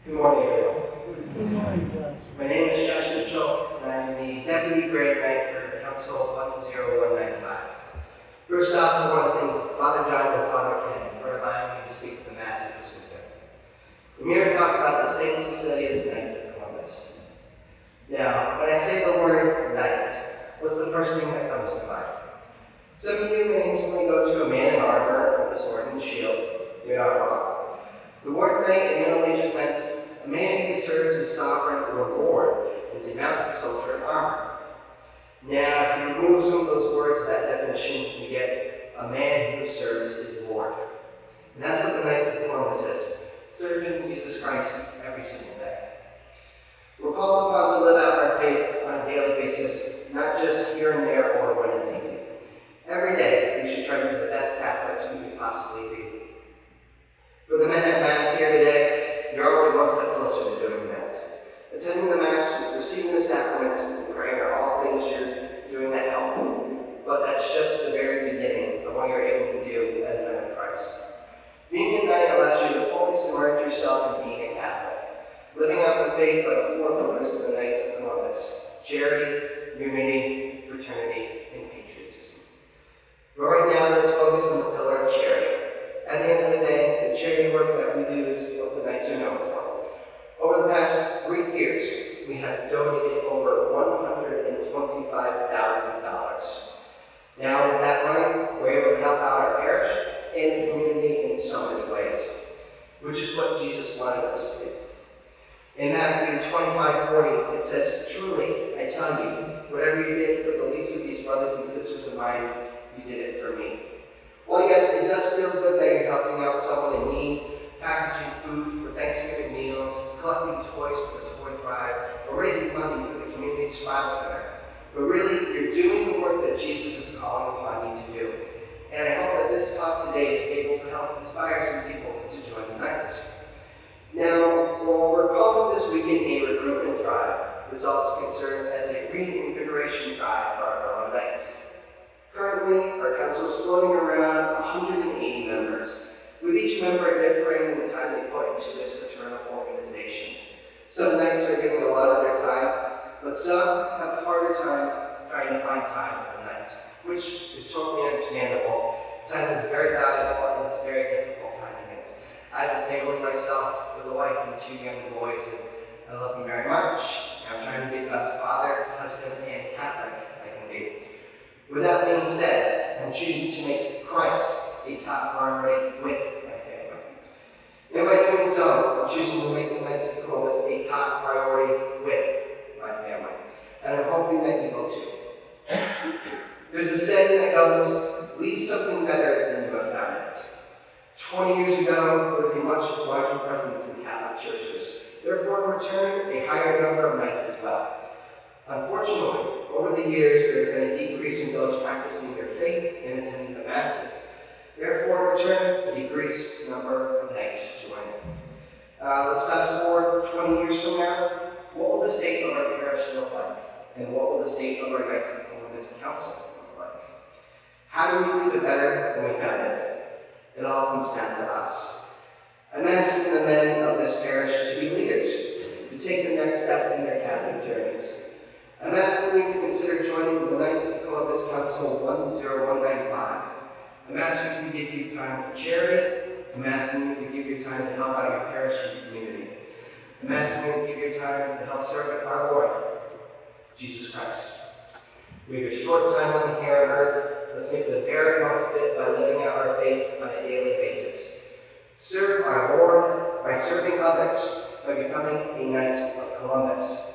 Good morning, everyone. Good morning, Josh. My name is Josh Mitchell, and I am the Deputy Grade Knight for Council 10195. First off, I want to thank Father John and Father Ken for allowing me to speak at the Masses this weekend. I'm here to talk about the St. Cecilia's Knights of Columbus. Now, when I say the word knight, what's the first thing that comes to mind? Some of you may instantly go to a man in armor with a sword and shield. You're not wrong. The word knight in Middle Ages meant a man who serves as sovereign or lord is a mounted soldier in armor. Now, if you remove some of those words of that definition, you get a man who serves his Lord. And that's what the Knights of Columbus is, serving Jesus Christ every single day. We're called upon to live out our faith on a daily basis, not just here and there or when it's easy. Every day, we should try to be the best Catholics we can possibly be. For the men at Mass here today, you're already one step closer to doing that. Attending the Mass, receiving the sacraments, and praying are all things you're doing that help. But that's just the very beginning of what you're able to do as a man of Christ. Being a knight allows you to fully submerge yourself in being a Catholic, living out the faith by the four pillars of the Knights of Columbus: charity, unity, fraternity, and patriotism. But right now, let's focus on the pillar of charity. At the end of the day, the charity work that we do is what the Knights are known for. Over the past 3 years, we have donated over $125,000. Now, with that money, we're able to help out our parish and the community in so many ways, which is what Jesus wanted us to do. In Matthew 25:40, it says, "Truly, I tell you, whatever you did for the least of these brothers and sisters of mine, you did it for me." Well, yes, it does feel good that you're helping out someone in need, packaging food for Thanksgiving meals, collecting toys for the toy drive, or raising money for the community survival center. But really, you're doing the work that Jesus is calling upon you to do. And I hope that this talk today is able to help inspire some people to join the Knights. Now, while we're calling this weekend a recruitment drive, it's also concerned as a reinvigoration drive for our fellow Knights. Currently, our council is floating around 180 members, with each member differing in the time they put into this fraternal organization. Some Knights are giving a lot of their time, but some have a harder time trying to find time for the Knights, which is totally understandable. Time is very valuable and it's very difficult finding it. I have a family myself with a wife and 2 young boys, and I love them very much. And I'm trying to be the best father, husband, and Catholic I can be. With that being said, I'm choosing to make Christ a top priority with my family. And by doing so, I'm choosing to make the Knights of Columbus a top priority with my family. And I'm hoping that you will too. There's a saying that goes, leave something better than you have found it. 20 years ago, there was a much larger presence in Catholic churches. Therefore, in return, a higher number of Knights as well. Unfortunately, over the years, there's been a decrease in those practicing their faith and attending the Masses. Therefore, in return, a decreased number of Knights joining. Let's fast forward 20 years from now. What will the state of our parish look like? And what will the state of our Knights of Columbus Council look like? How do we leave it better than we found it? It all comes down to us. I'm asking the men of this parish to be leaders, to take the next step in their Catholic journeys. I'm asking you to consider joining the Knights of Columbus Council 10195. I'm asking you to give you time for charity. I'm asking you to give your time to help out your parish and community. I'm asking you to give your time to help serve our Lord, Jesus Christ. We have a short time with you here on earth. Let's make the very most of it by living out our faith on a daily basis. Serve our Lord by serving others, by becoming a Knight of Columbus.